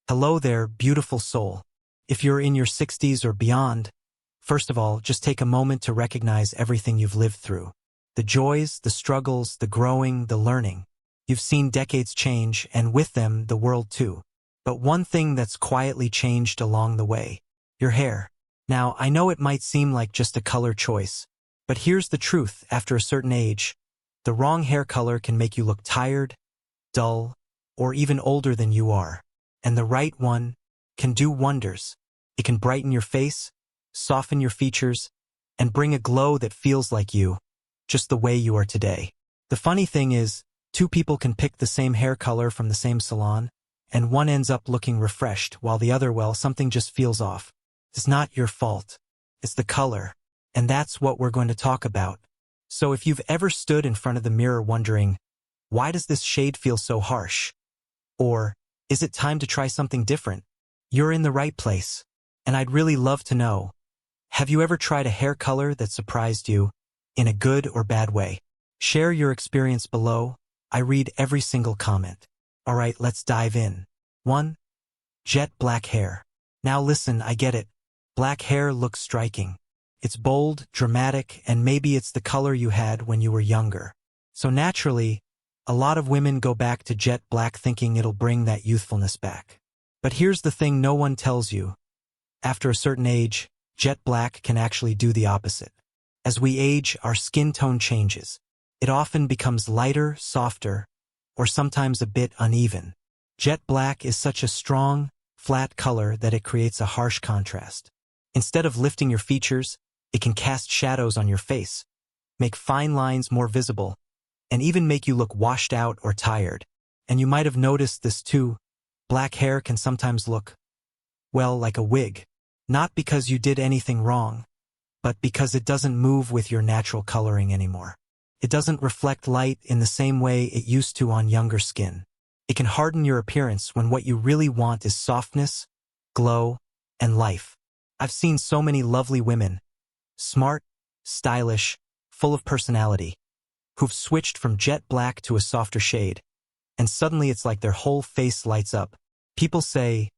Hello there, beautiful soul. If you're in your 60s or beyond, first of all, just take a moment to recognize everything you've lived through. The joys, the struggles, the growing, the learning. You've seen decades change, and with them, the world too. But one thing that's quietly changed along the way: your hair. Now, I know it might seem like just a color choice, but here's the truth: after a certain age, the wrong hair color can make you look tired, dull, or even older than you are. And the right one can do wonders. It can brighten your face, soften your features, and bring a glow that feels like you, just the way you are today. The funny thing is, two people can pick the same hair color from the same salon, and one ends up looking refreshed, while the other, well, something just feels off. It's not your fault. It's the color. And that's what we're going to talk about. So if you've ever stood in front of the mirror wondering, why does this shade feel so harsh? Or, is it time to try something different? You're in the right place. And I'd really love to know, have you ever tried a hair color that surprised you, in a good or bad way? Share your experience below. I read every single comment. Alright, let's dive in. 1. Jet black hair. Now listen, I get it. Black hair looks striking. It's bold, dramatic, and maybe it's the color you had when you were younger. So naturally, a lot of women go back to jet black thinking it'll bring that youthfulness back. But here's the thing no one tells you. After a certain age, jet black can actually do the opposite. As we age, our skin tone changes. It often becomes lighter, softer, or sometimes a bit uneven. Jet black is such a strong, flat color that it creates a harsh contrast. Instead of lifting your features, it can cast shadows on your face, make fine lines more visible, and even make you look washed out or tired. And you might have noticed this too. Black hair can sometimes look, well, like a wig. Not because you did anything wrong, but because it doesn't move with your natural coloring anymore. It doesn't reflect light in the same way it used to on younger skin. It can harden your appearance when what you really want is softness, glow, and life. I've seen so many lovely women, smart, stylish, full of personality, who've switched from jet black to a softer shade, and suddenly it's like their whole face lights up. People say,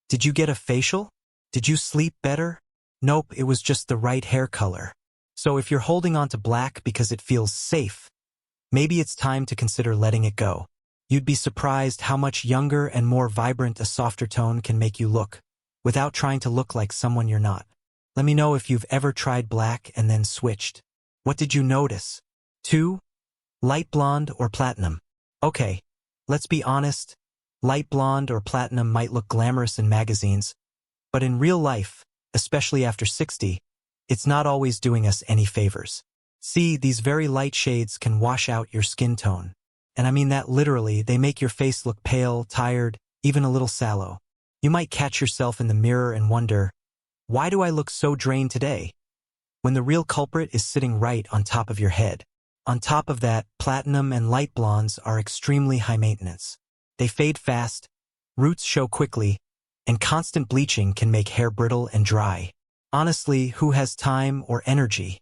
"Did you get a facial? Did you sleep better?" Nope, it was just the right hair color. So if you're holding on to black because it feels safe, maybe it's time to consider letting it go. You'd be surprised how much younger and more vibrant a softer tone can make you look, without trying to look like someone you're not. Let me know if you've ever tried black and then switched. What did you notice? 2. Light blonde or platinum. Okay, let's be honest. Light blonde or platinum might look glamorous in magazines, but in real life, especially after 60, it's not always doing us any favors. See, these very light shades can wash out your skin tone. And I mean that literally. They make your face look pale, tired, even a little sallow. You might catch yourself in the mirror and wonder, why do I look so drained today? When the real culprit is sitting right on top of your head. On top of that, platinum and light blondes are extremely high maintenance. They fade fast, roots show quickly, and constant bleaching can make hair brittle and dry. Honestly, who has time or energy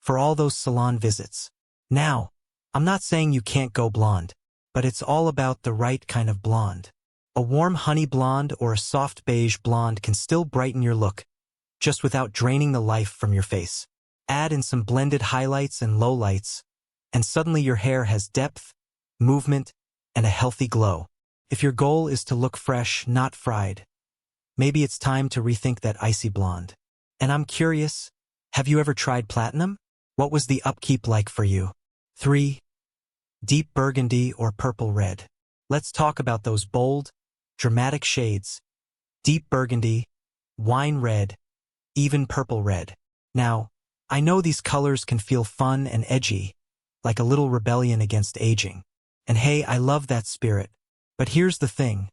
for all those salon visits? Now, I'm not saying you can't go blonde, but it's all about the right kind of blonde. A warm honey blonde or a soft beige blonde can still brighten your look, just without draining the life from your face. Add in some blended highlights and lowlights, and suddenly your hair has depth, movement, and a healthy glow. If your goal is to look fresh, not fried, maybe it's time to rethink that icy blonde. And I'm curious, have you ever tried platinum? What was the upkeep like for you? 3. Deep burgundy or purple red. Let's talk about those bold, dramatic shades. Deep burgundy, wine red, even purple red. Now, I know these colors can feel fun and edgy, like a little rebellion against aging. And hey, I love that spirit. But here's the thing.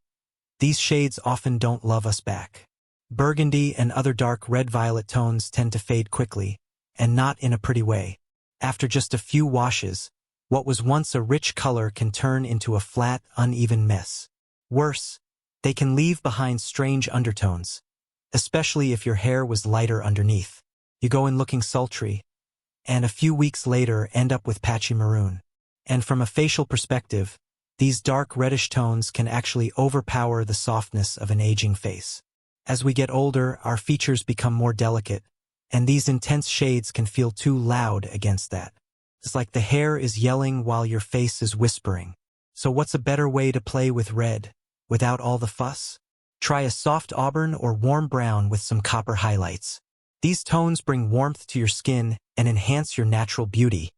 These shades often don't love us back. Burgundy and other dark red-violet tones tend to fade quickly, and not in a pretty way. After just a few washes, what was once a rich color can turn into a flat, uneven mess. Worse, they can leave behind strange undertones, especially if your hair was lighter underneath. You go in looking sultry, and a few weeks later end up with patchy maroon. And from a facial perspective, These dark reddish tones can actually overpower the softness of an aging face. As we get older, our features become more delicate, and these intense shades can feel too loud against that. It's like the hair is yelling while your face is whispering. So what's a better way to play with red, without all the fuss? Try a soft auburn or warm brown with some copper highlights. These tones bring warmth to your skin and enhance your natural beauty,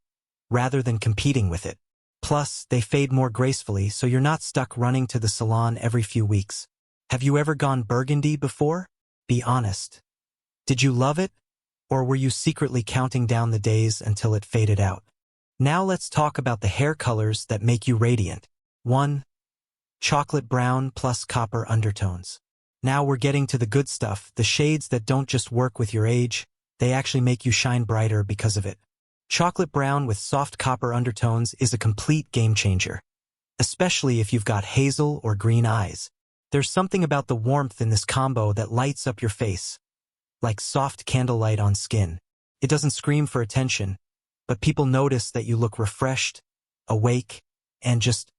rather than competing with it. Plus, they fade more gracefully, so you're not stuck running to the salon every few weeks. Have you ever gone burgundy before? Be honest. Did you love it? Or were you secretly counting down the days until it faded out? Now let's talk about the hair colors that make you radiant. 1. Chocolate brown plus copper undertones. Now we're getting to the good stuff, the shades that don't just work with your age, they actually make you shine brighter because of it. Chocolate brown with soft copper undertones is a complete game changer, especially if you've got hazel or green eyes. There's something about the warmth in this combo that lights up your face, like soft candlelight on skin. It doesn't scream for attention, but people notice that you look refreshed, awake, and just,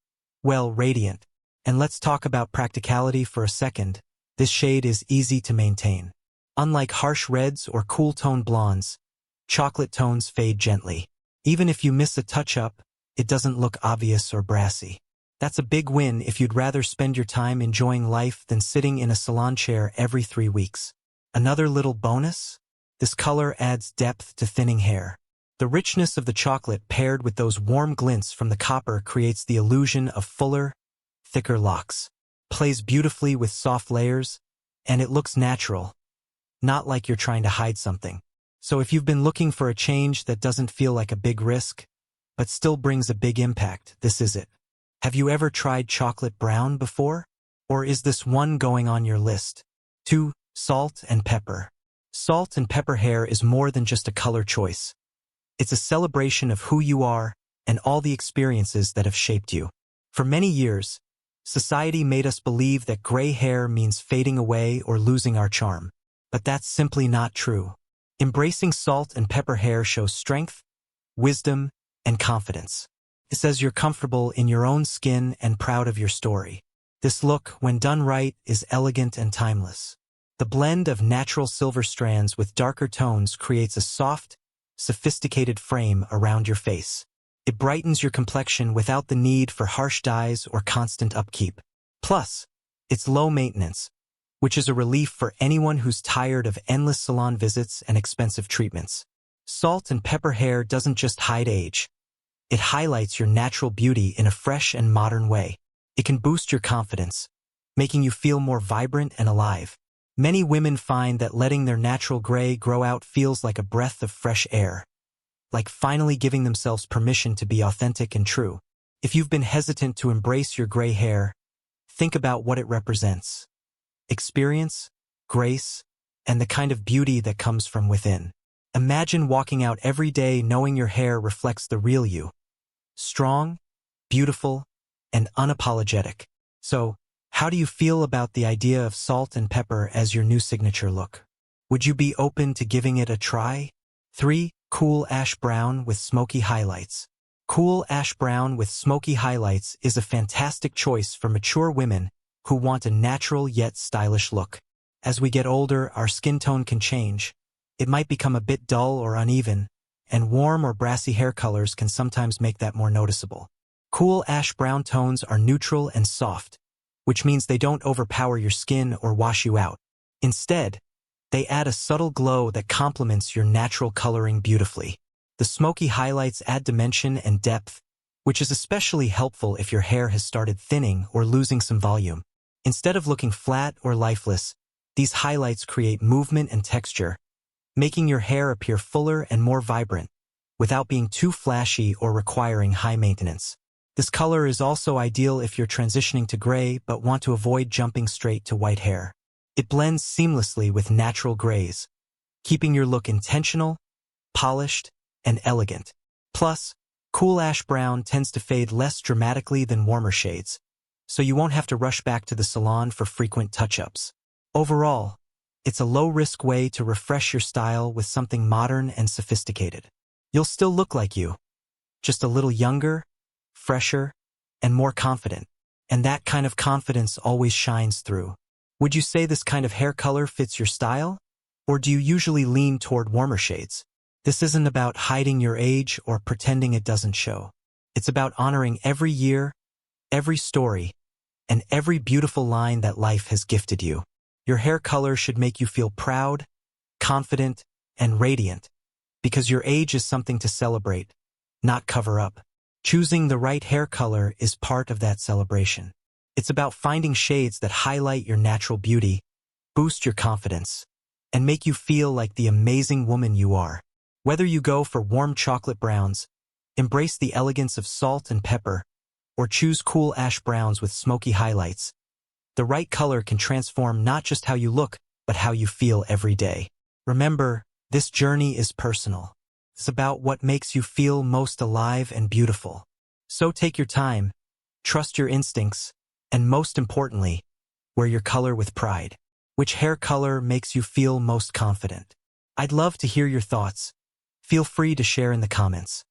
well, radiant. And let's talk about practicality for a second. This shade is easy to maintain. Unlike harsh reds or cool-toned blondes, chocolate tones fade gently. Even if you miss a touch-up, it doesn't look obvious or brassy. That's a big win if you'd rather spend your time enjoying life than sitting in a salon chair every 3 weeks. Another little bonus? This color adds depth to thinning hair. The richness of the chocolate paired with those warm glints from the copper creates the illusion of fuller, thicker locks. Plays beautifully with soft layers, and it looks natural, not like you're trying to hide something. So if you've been looking for a change that doesn't feel like a big risk, but still brings a big impact, this is it. Have you ever tried chocolate brown before? Or is this one going on your list? 2. Salt and pepper. Salt and pepper hair is more than just a color choice. It's a celebration of who you are and all the experiences that have shaped you. For many years, society made us believe that gray hair means fading away or losing our charm. But that's simply not true. Embracing salt and pepper hair shows strength, wisdom, and confidence. It says you're comfortable in your own skin and proud of your story. This look, when done right, is elegant and timeless. The blend of natural silver strands with darker tones creates a soft, sophisticated frame around your face. It brightens your complexion without the need for harsh dyes or constant upkeep. Plus, it's low maintenance, which is a relief for anyone who's tired of endless salon visits and expensive treatments. Salt and pepper hair doesn't just hide age. It highlights your natural beauty in a fresh and modern way. It can boost your confidence, making you feel more vibrant and alive. Many women find that letting their natural gray grow out feels like a breath of fresh air, like finally giving themselves permission to be authentic and true. If you've been hesitant to embrace your gray hair, think about what it represents. Experience, grace, and the kind of beauty that comes from within. Imagine walking out every day knowing your hair reflects the real you. Strong, beautiful, and unapologetic. So, how do you feel about the idea of salt and pepper as your new signature look? Would you be open to giving it a try? 3. Cool ash brown with smoky highlights. Cool ash brown with smoky highlights is a fantastic choice for mature women who want a natural yet stylish look. As we get older, our skin tone can change. It might become a bit dull or uneven, and warm or brassy hair colors can sometimes make that more noticeable. Cool ash brown tones are neutral and soft, which means they don't overpower your skin or wash you out. Instead, they add a subtle glow that complements your natural coloring beautifully. The smoky highlights add dimension and depth, which is especially helpful if your hair has started thinning or losing some volume. Instead of looking flat or lifeless, these highlights create movement and texture, making your hair appear fuller and more vibrant, without being too flashy or requiring high maintenance. This color is also ideal if you're transitioning to gray but want to avoid jumping straight to white hair. It blends seamlessly with natural grays, keeping your look intentional, polished, and elegant. Plus, cool ash brown tends to fade less dramatically than warmer shades, so you won't have to rush back to the salon for frequent touch-ups. Overall, it's a low-risk way to refresh your style with something modern and sophisticated. You'll still look like you, just a little younger, fresher, and more confident. And that kind of confidence always shines through. Would you say this kind of hair color fits your style? Or do you usually lean toward warmer shades? This isn't about hiding your age or pretending it doesn't show. It's about honoring every year, every story, and every beautiful line that life has gifted you. Your hair color should make you feel proud, confident, and radiant, because your age is something to celebrate, not cover up. Choosing the right hair color is part of that celebration. It's about finding shades that highlight your natural beauty, boost your confidence, and make you feel like the amazing woman you are. Whether you go for warm chocolate browns, embrace the elegance of salt and pepper, or choose cool ash browns with smoky highlights, the right color can transform not just how you look, but how you feel every day. Remember, this journey is personal. It's about what makes you feel most alive and beautiful. So take your time, trust your instincts, and most importantly, wear your color with pride. Which hair color makes you feel most confident? I'd love to hear your thoughts. Feel free to share in the comments.